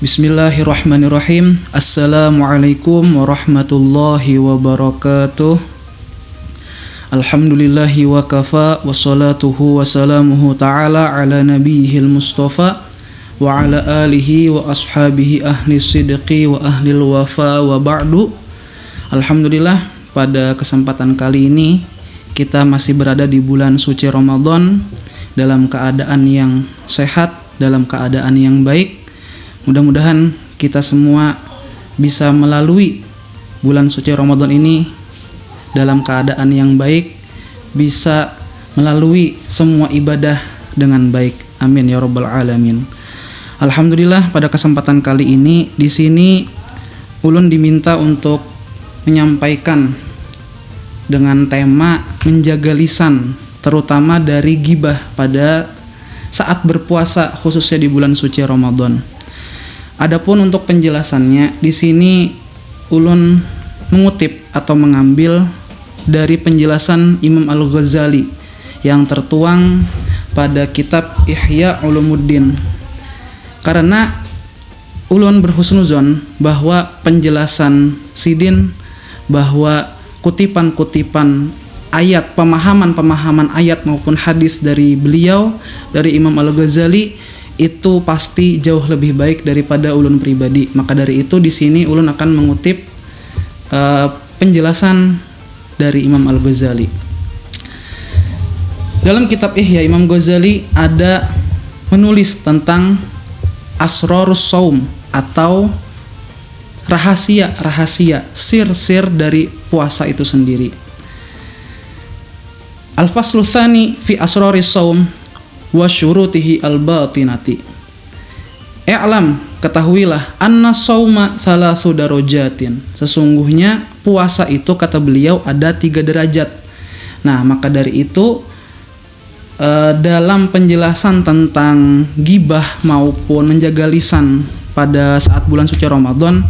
Bismillahirrahmanirrahim. Assalamualaikum warahmatullahi wabarakatuh. Alhamdulillahi wa kafa wa salatuhu wa salamuhu ta'ala ala nabiyihil mustafa wa ala alihi wa ashabihi ahli sidqi wa ahli wafa wa ba'du. Alhamdulillah, pada kesempatan kali ini kita masih berada di bulan suci Ramadan dalam keadaan yang sehat, dalam keadaan yang baik. Mudah-mudahan kita semua bisa melalui bulan suci Ramadan ini dalam keadaan yang baik, bisa melalui semua ibadah dengan baik. Amin ya rabbal alamin. Alhamdulillah, pada kesempatan kali ini di sini ulun diminta untuk menyampaikan dengan tema menjaga lisan, terutama dari ghibah pada saat berpuasa, khususnya di bulan suci Ramadan. Adapun untuk penjelasannya, di sini ulun mengutip atau mengambil dari penjelasan Imam Al-Ghazali yang tertuang pada kitab Ihya Ulumuddin. Karena ulun berhusnuzon bahwa penjelasan Sidin, bahwa kutipan-kutipan ayat, pemahaman-pemahaman ayat maupun hadis dari beliau, dari Imam Al-Ghazali, itu pasti jauh lebih baik daripada ulun pribadi. Maka dari itu di sini ulun akan mengutip penjelasan dari Imam Al-Ghazali. Dalam kitab Ihya, Imam Ghazali ada menulis tentang asrarus saum atau rahasia-rahasia, sir-sir dari puasa itu sendiri. Al-faslu tsani fi asraris saum wa syurutihi al-batinati. I'lam, ketahuilah, anna sauma salasu darajatin. Sesungguhnya puasa itu, kata beliau, ada 3 derajat. Nah, maka dari itu dalam penjelasan tentang ghibah maupun menjaga lisan pada saat bulan suci Ramadan,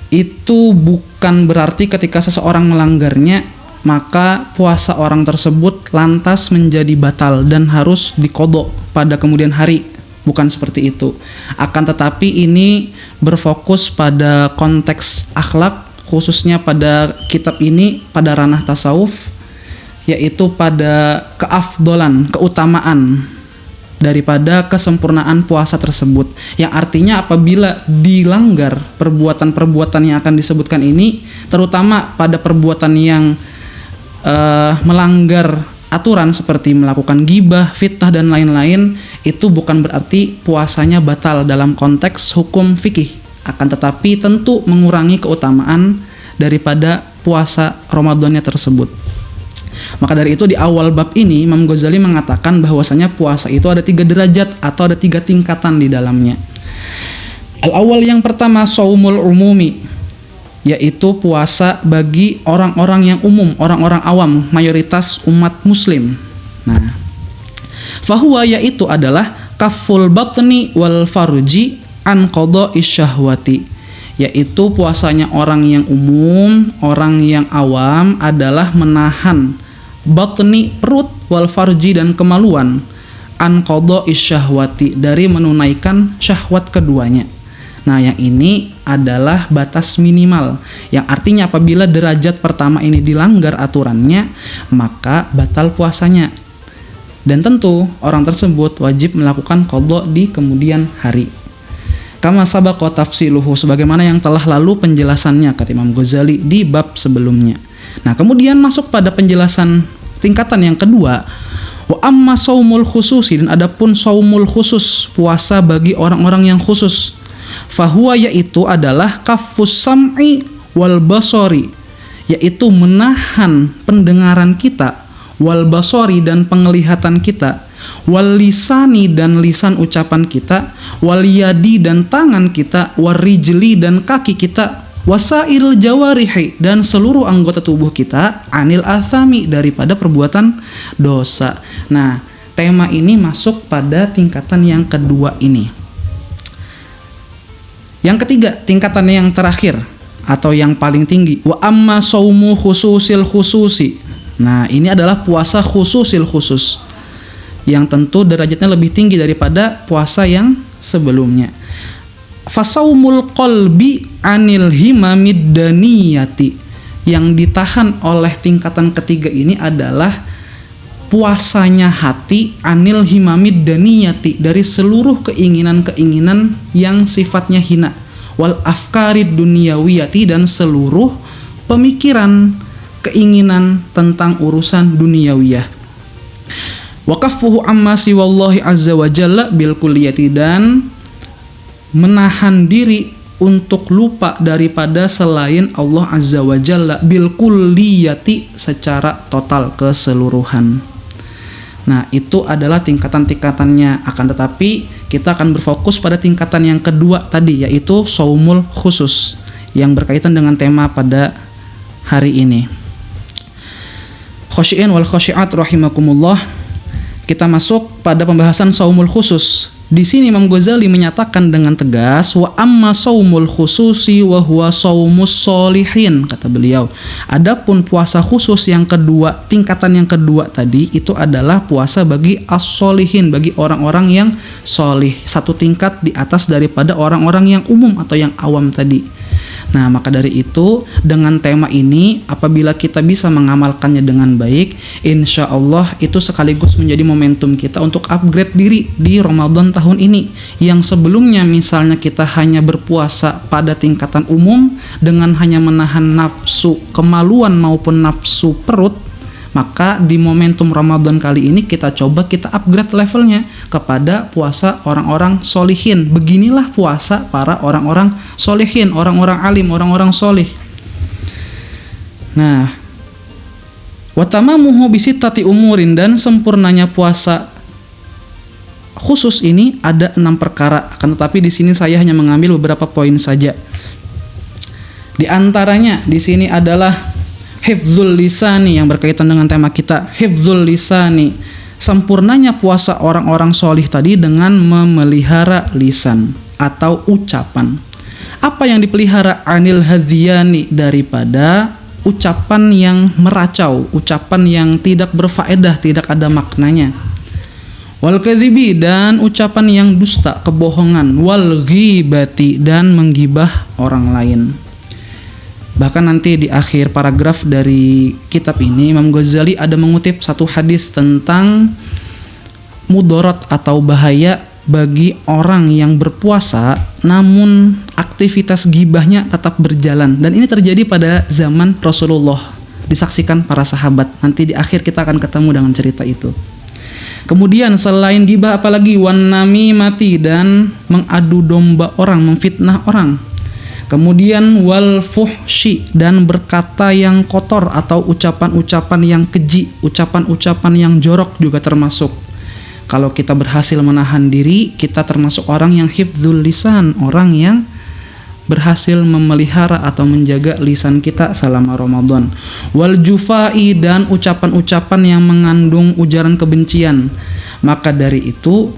itu bukan berarti ketika seseorang melanggarnya maka puasa orang tersebut lantas menjadi batal dan harus diqodho pada kemudian hari. Bukan seperti itu. Akan tetapi ini berfokus pada konteks akhlak, khususnya pada kitab ini pada ranah tasawuf, yaitu pada keafdolan, keutamaan daripada kesempurnaan puasa tersebut. Yang artinya apabila dilanggar perbuatan-perbuatan yang akan disebutkan ini, terutama pada perbuatan yang melanggar aturan seperti melakukan ghibah, fitnah dan lain-lain, itu bukan berarti puasanya batal dalam konteks hukum fikih, akan tetapi tentu mengurangi keutamaan daripada puasa Ramadannya tersebut. Maka dari itu di awal bab ini Imam Ghazali mengatakan bahwasanya puasa itu ada 3 derajat atau ada 3 tingkatan di dalamnya. Al-awwal, yang pertama, shaumul umumi, yaitu puasa bagi orang-orang yang umum, orang-orang awam, mayoritas umat muslim. Nah, fahuwa, yaitu adalah kaful batni wal farji an qadha'i syahwati, yaitu puasanya orang yang umum, orang yang awam adalah menahan batni, perut, wal farji, dan kemaluan, an qadha'i syahwati, dari menunaikan syahwat keduanya. Nah, yang ini adalah batas minimal, yang artinya apabila derajat pertama ini dilanggar aturannya, maka batal puasanya. Dan tentu orang tersebut wajib melakukan qadha di kemudian hari. Kama sabaqa tafsiluhu, sebagaimana yang telah lalu penjelasannya, kata Imam Ghazali di bab sebelumnya. Nah, kemudian masuk pada penjelasan tingkatan yang kedua. Wa amma saumul khususi, dan adapun saumul khusus, puasa bagi orang-orang yang khusus. Fahuwa, yaitu adalah kafus sam'i wal basori, yaitu menahan pendengaran kita, wal basori, dan penglihatan kita, wal lisani, dan lisan ucapan kita, wal yadi, dan tangan kita, wal rijli, dan kaki kita, wasairil jawarihi, dan seluruh anggota tubuh kita, anil athami, daripada perbuatan dosa. Nah, tema ini masuk pada tingkatan yang kedua ini. Yang ketiga, tingkatan yang terakhir atau yang paling tinggi, wa amma saumu khususil khususi. Nah, ini adalah puasa khususil khusus, yang tentu derajatnya lebih tinggi daripada puasa yang sebelumnya. Fasaumul qalbi anil himamid daniyati. Yang ditahan oleh tingkatan ketiga ini adalah puasanya hati anil himamid daniyati, dari seluruh keinginan-keinginan yang sifatnya hina, wal afkarid dunyawiyati, dan seluruh pemikiran keinginan tentang urusan duniawiyah. Waqafuhu amma siwallahi azza wa jalla bil kulliyati, dan menahan diri untuk lupa daripada selain Allah azza wa jalla bil kulliyati, secara total, keseluruhan. Nah, itu adalah tingkatan-tingkatannya. Akan tetapi kita akan berfokus pada tingkatan yang kedua tadi, yaitu saumul khusus, yang berkaitan dengan tema pada hari ini. Khosyi'in wal khosyi'at rahimakumullah. Kita masuk pada pembahasan saumul khusus. Di sini Imam Ghazali menyatakan dengan tegas, wa amma saumul khususi wa huwa saumus sholihin, kata beliau. Adapun puasa khusus yang kedua, tingkatan yang kedua tadi, itu adalah puasa bagi as-sholihin, bagi orang-orang yang sholih, satu tingkat di atas daripada orang-orang yang umum atau yang awam tadi. Nah, maka dari itu, dengan tema ini, apabila kita bisa mengamalkannya dengan baik, insya Allah itu sekaligus menjadi momentum kita untuk upgrade diri di Ramadan tahun ini. Yang sebelumnya misalnya kita hanya berpuasa pada tingkatan umum dengan hanya menahan nafsu kemaluan maupun nafsu perut, maka di momentum Ramadan kali ini kita coba kita upgrade levelnya kepada puasa orang-orang solihin. Beginilah puasa para orang-orang solihin, orang-orang alim, orang-orang solih. Nah, watamamuhu bisittati umurin, dan sempurnanya puasa khusus ini ada 6 perkara. Akan tetapi di sini saya hanya mengambil beberapa poin saja. Di antaranya di sini adalah hifzul lisani, yang berkaitan dengan tema kita, hifzul lisani, sempurnanya puasa orang-orang solih tadi dengan memelihara lisan atau ucapan. Apa yang dipelihara? Anil hadhiyani, daripada ucapan yang meracau, ucapan yang tidak berfaedah, tidak ada maknanya. Wal kadhibi, dan ucapan yang dusta, kebohongan. Wal ghibati, dan menggibah orang lain. Bahkan nanti di akhir paragraf dari kitab ini, Imam Ghazali ada mengutip satu hadis tentang mudarat atau bahaya bagi orang yang berpuasa namun aktivitas gibahnya tetap berjalan. Dan ini terjadi pada zaman Rasulullah, disaksikan para sahabat. Nanti di akhir kita akan ketemu dengan cerita itu. Kemudian selain gibah apalagi? Wan namimati, dan mengadu domba orang, memfitnah orang. Kemudian wal fuhshi, dan berkata yang kotor atau ucapan-ucapan yang keji, ucapan-ucapan yang jorok juga termasuk. Kalau kita berhasil menahan diri, kita termasuk orang yang hifdzul lisan, orang yang berhasil memelihara atau menjaga lisan kita selama Ramadan. Wal jufai, dan ucapan-ucapan yang mengandung ujaran kebencian. Maka dari itu,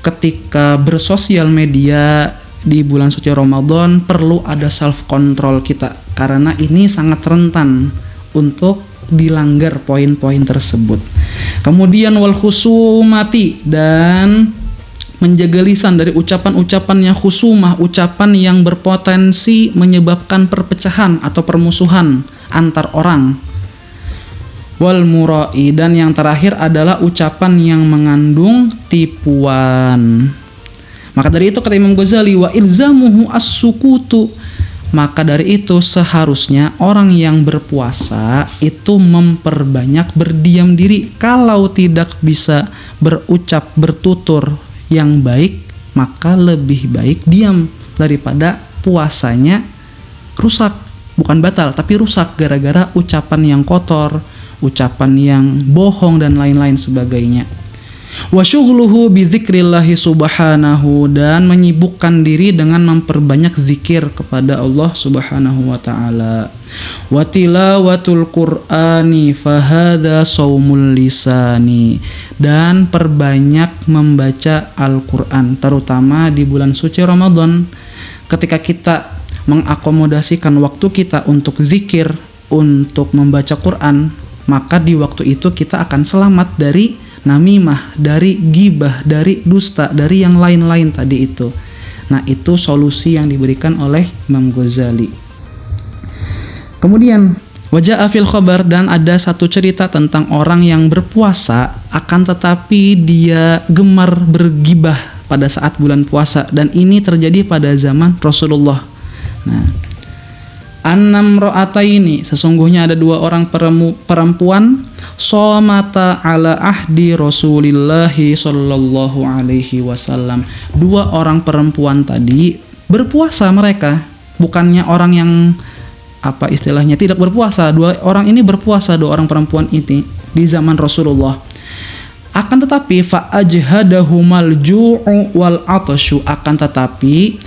ketika bersosial media di bulan suci Ramadan perlu ada self control kita, karena ini sangat rentan untuk dilanggar poin-poin tersebut. Kemudian wal khusumati, dan menjaga lisan dari ucapan-ucapan yang khusumah, ucapan yang berpotensi menyebabkan perpecahan atau permusuhan antar orang. Wal murai, dan yang terakhir adalah ucapan yang mengandung tipuan. Maka dari itu kata Imam Ghazali, wa ilzamuhu as-sukutu, maka dari itu seharusnya orang yang berpuasa itu memperbanyak berdiam diri. Kalau tidak bisa berucap, bertutur yang baik, maka lebih baik diam daripada puasanya rusak. Bukan batal, tapi rusak gara-gara ucapan yang kotor, ucapan yang bohong dan lain-lain sebagainya. Wa syughluhu bi dzikrillahi subhanahu, dan menyibukkan diri dengan memperbanyak zikir kepada Allah Subhanahu wa taala. Wa tilawatul Qur'ani fahadza shaumul lisani, dan perbanyak membaca Al-Qur'an, terutama di bulan suci Ramadan. Ketika kita mengakomodasikan waktu kita untuk zikir, untuk membaca Qur'an, maka di waktu itu kita akan selamat dari namimah, dari gibah, dari dusta, dari yang lain-lain tadi itu. Nah, itu solusi yang diberikan oleh Imam Ghazali. Kemudian wajah fil khabar, dan ada satu cerita tentang orang yang berpuasa akan tetapi dia gemar bergibah pada saat bulan puasa, dan ini terjadi pada zaman Rasulullah. Nah, annam ra'ataini, sesungguhnya ada dua orang perempuan, somata ala ahdi Rasulillahi sallallahu alaihi wasallam. Dua orang perempuan tadi berpuasa, mereka bukannya orang yang istilahnya tidak berpuasa. Dua orang ini berpuasa, dua orang perempuan ini di zaman Rasulullah. Akan tetapi fa'ajhadahumal ju'u wal atashu, akan tetapi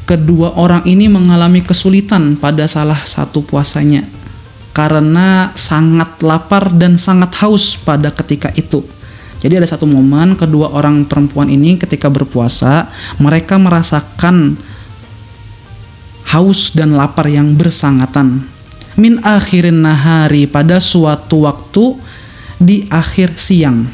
kedua orang ini mengalami kesulitan pada salah satu puasanya karena sangat lapar dan sangat haus pada ketika itu. Jadi ada satu momen kedua orang perempuan ini ketika berpuasa, mereka merasakan haus dan lapar yang bersangatan. Min akhirin nahari, pada suatu waktu di akhir siang.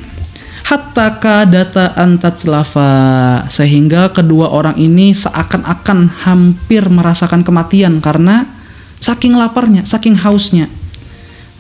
Hatta kadata antatslafa, sehingga kedua orang ini seakan-akan hampir merasakan kematian karena saking laparnya, saking hausnya.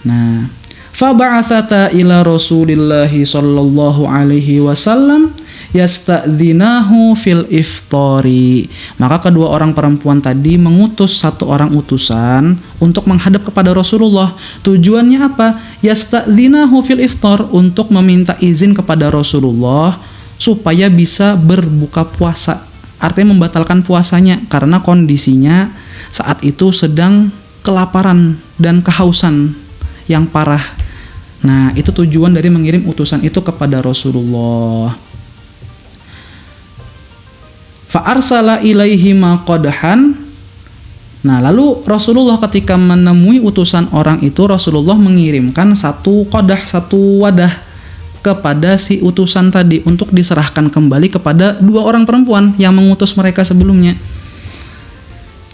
Nah, faba'atsata ila Rasulillahi sallallahu alaihi wasallam yasta'dzinahu fil iftari. Maka kedua orang perempuan tadi mengutus satu orang utusan untuk menghadap kepada Rasulullah. Tujuannya apa? Yasta'dzinahu fil iftar, untuk meminta izin kepada Rasulullah supaya bisa berbuka puasa. Artinya membatalkan puasanya karena kondisinya saat itu sedang kelaparan dan kehausan yang parah. Nah, itu tujuan dari mengirim utusan itu kepada Rasulullah. Fa'arsala ilaihima qadhan. Nah, lalu Rasulullah ketika menemui utusan orang itu, Rasulullah mengirimkan satu qadah, satu wadah kepada si utusan tadi untuk diserahkan kembali kepada dua orang perempuan yang mengutus mereka sebelumnya.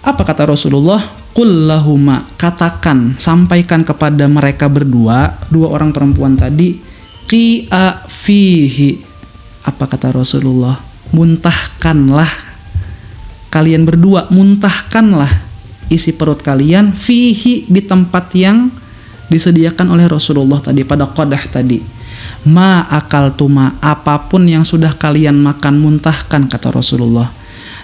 Apa kata Rasulullah? Qul lahuma, katakan, sampaikan kepada mereka berdua, dua orang perempuan tadi, qi'a fihi. Apa kata Rasulullah? Muntahkanlah kalian berdua, muntahkanlah isi perut kalian fihi, di tempat yang disediakan oleh Rasulullah tadi pada qadah tadi. Ma akaltuma, apapun yang sudah kalian makan muntahkan, kata Rasulullah.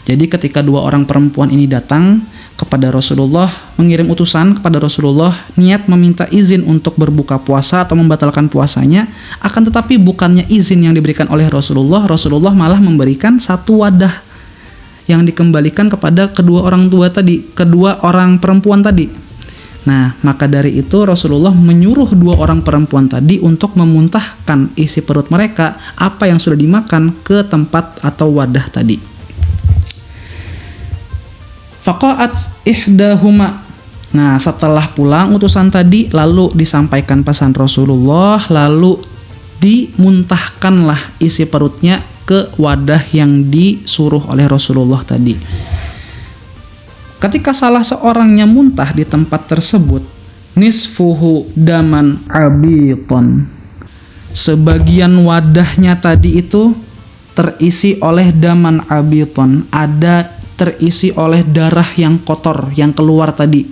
Jadi ketika dua orang perempuan ini datang kepada Rasulullah, mengirim utusan kepada Rasulullah, niat meminta izin untuk berbuka puasa atau membatalkan puasanya, akan tetapi bukannya izin yang diberikan oleh Rasulullah, Rasulullah malah memberikan satu wadah yang dikembalikan kepada kedua orang tua tadi, kedua orang perempuan tadi. Nah, maka dari itu Rasulullah menyuruh dua orang perempuan tadi untuk memuntahkan isi perut mereka, apa yang sudah dimakan, ke tempat atau wadah tadi. Faqa'at ihdahuma. Nah, setelah pulang utusan tadi, lalu disampaikan pesan Rasulullah, lalu dimuntahkanlah isi perutnya ke wadah yang disuruh oleh Rasulullah tadi. Ketika salah seorangnya muntah di tempat tersebut, nisfuhu daman abiton. Sebagian wadahnya tadi itu terisi oleh daman abiton, terisi oleh darah yang kotor yang keluar tadi.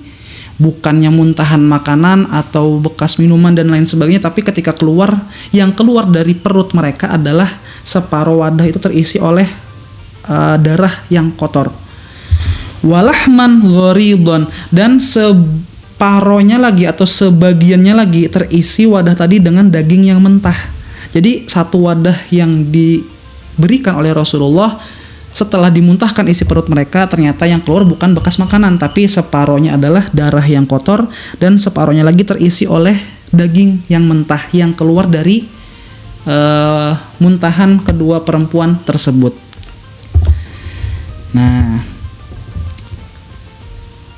Bukannya muntahan makanan atau bekas minuman dan lain sebagainya, tapi ketika keluar, yang keluar dari perut mereka adalah separuh wadah itu terisi oleh darah yang kotor. Walahman gharidon, dan separohnya lagi atau sebagiannya lagi terisi wadah tadi dengan daging yang mentah. Jadi satu wadah yang diberikan oleh Rasulullah, setelah dimuntahkan isi perut mereka, ternyata yang keluar bukan bekas makanan, tapi separohnya adalah darah yang kotor, dan separohnya lagi terisi oleh daging yang mentah yang keluar dari muntahan kedua perempuan tersebut. Nah,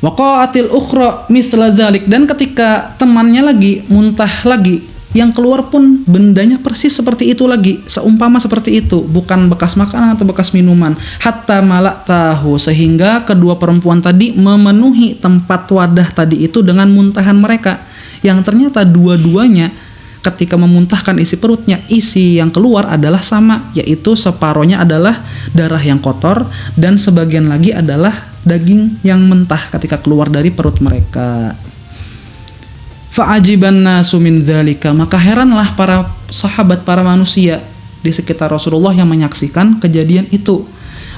waqa'atil ukhra misla dzalik, dan ketika temannya lagi muntah lagi, yang keluar pun bendanya persis seperti itu lagi, seumpama seperti itu, bukan bekas makanan atau bekas minuman. Hatta malak tahu, sehingga kedua perempuan tadi memenuhi tempat wadah tadi itu dengan muntahan mereka, yang ternyata dua-duanya ketika memuntahkan isi perutnya, isi yang keluar adalah sama, yaitu separohnya adalah darah yang kotor dan sebagian lagi adalah daging yang mentah ketika keluar dari perut mereka. Fa'ajiban nasu min dzalika, maka heranlah para sahabat, para manusia di sekitar Rasulullah yang menyaksikan kejadian itu,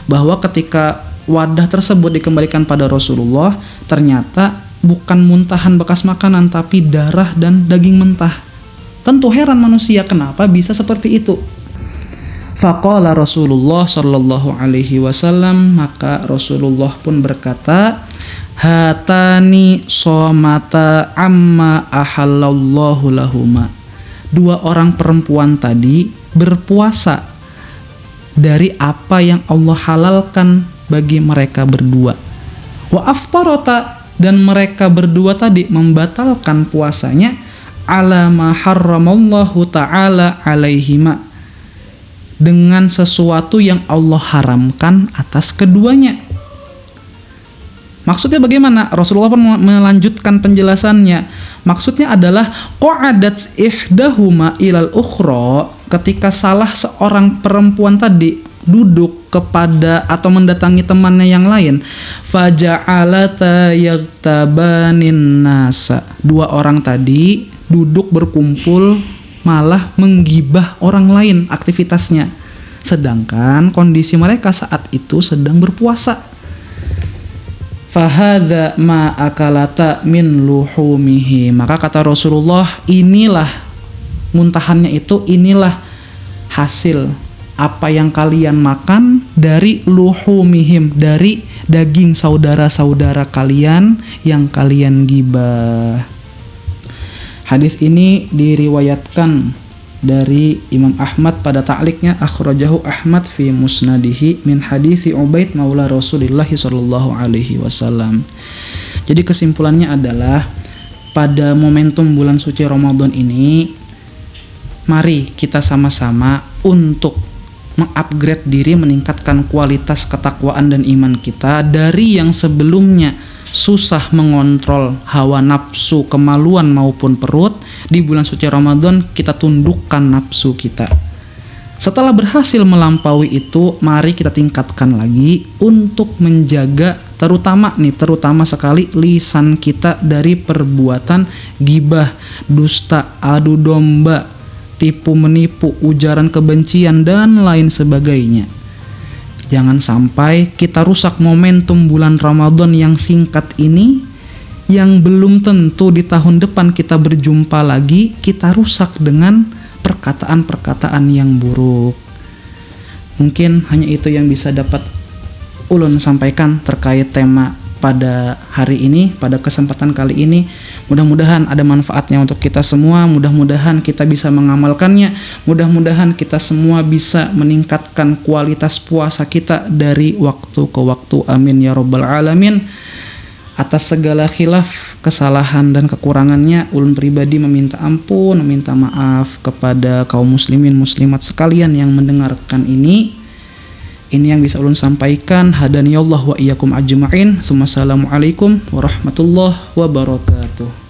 bahwa ketika wadah tersebut dikembalikan pada Rasulullah, ternyata bukan muntahan bekas makanan tapi darah dan daging mentah. Tentu heran manusia kenapa bisa seperti itu. Faqala Rasulullah sallallahu alaihi wasallam, maka Rasulullah pun berkata, hatani somata amma ahallallahu lahuma. Dua orang perempuan tadi berpuasa dari apa yang Allah halalkan bagi mereka berdua. Wa aftarata, dan mereka berdua tadi membatalkan puasanya ala ma harramallahu ta'ala alaihima, dengan sesuatu yang Allah haramkan atas keduanya. Maksudnya bagaimana? Rasulullah pun melanjutkan penjelasannya. Maksudnya adalah qa'adat ihdahuma ilal ukhra, ketika salah seorang perempuan tadi duduk kepada atau mendatangi temannya yang lain, faja'alata yaktabanin nasa. Dua orang tadi duduk berkumpul malah menggibah orang lain aktivitasnya, sedangkan kondisi mereka saat itu sedang berpuasa. Fahadha ma akalata min luhumihi, maka kata Rasulullah, inilah muntahannya itu, inilah hasil apa yang kalian makan dari luhumihim, dari daging saudara-saudara kalian yang kalian gibah. Hadis ini diriwayatkan dari Imam Ahmad pada ta'liqnya, akhrajahu Ahmad fi musnadihi min hadisi Ubaid maula Rasulillah sallallahu alaihi wasallam. Jadi kesimpulannya adalah, pada momentum bulan suci Ramadan ini, mari kita sama-sama untuk mengupgrade diri, meningkatkan kualitas ketakwaan dan iman kita. Dari yang sebelumnya susah mengontrol hawa nafsu, kemaluan maupun perut, di bulan suci Ramadan kita tundukkan nafsu kita. Setelah berhasil melampaui itu, mari kita tingkatkan lagi untuk menjaga terutama sekali lisan kita dari perbuatan gibah, dusta, adu domba, tipu menipu, ujaran kebencian dan lain sebagainya. Jangan sampai kita rusak momentum bulan Ramadan yang singkat ini, yang belum tentu di tahun depan kita berjumpa lagi, kita rusak dengan perkataan-perkataan yang buruk. Mungkin hanya itu yang bisa dapat ulun sampaikan terkait tema pada hari ini, pada kesempatan kali ini. Mudah-mudahan ada manfaatnya untuk kita semua, mudah-mudahan kita bisa mengamalkannya, mudah-mudahan kita semua bisa meningkatkan kualitas puasa kita dari waktu ke waktu. Amin ya rabbal alamin. Atas segala khilaf, kesalahan dan kekurangannya, ulun pribadi meminta ampun, meminta maaf kepada kaum muslimin muslimat sekalian yang mendengarkan ini. Ini yang bisa ulun sampaikan. Hadaniyallahu wa iyyakum ajma'in. Assalamualaikum warahmatullahi wabarakatuh.